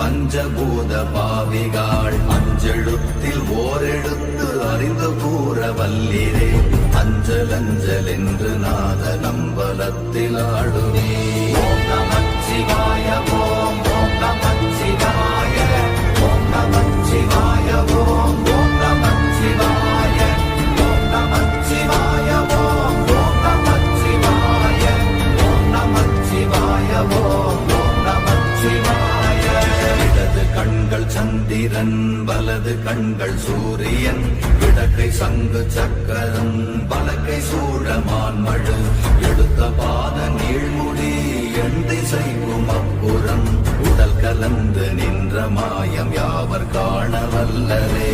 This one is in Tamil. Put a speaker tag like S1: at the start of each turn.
S1: பஞ்சபூத பாவிகாள் அஞ்செழுத்தில் ஓரெழுத்து அறிந்து கூற வல்லிரே அஞ்சல் அஞ்சல் என்று நாத நம்பலத்தில் ஆடுவே ஓம் நமச்சிவாய ஓம் ஓம் நமச்சிவாய ஓம் நமச்சிவாய ஓம் ஓம் நமச்சிவாய ஓம் நமச்சிவாய ஓம் ஓம் நமச்சிவாய ஓம் நமச்சிவாய ஓம் ஓம் நமச்சிவாய இடது கண்கள் சந்திரன் வலது கண்கள் சூரியன் இடக்கை சங்கு சக்கரம் வலக்கை சூழமான் மழு எடுத்த பாத நீழ்முடி எண் திசைக்கும் அப்புறம் உடல் கலந்து நின்ற மாயம் யாவர் காண வல்லரே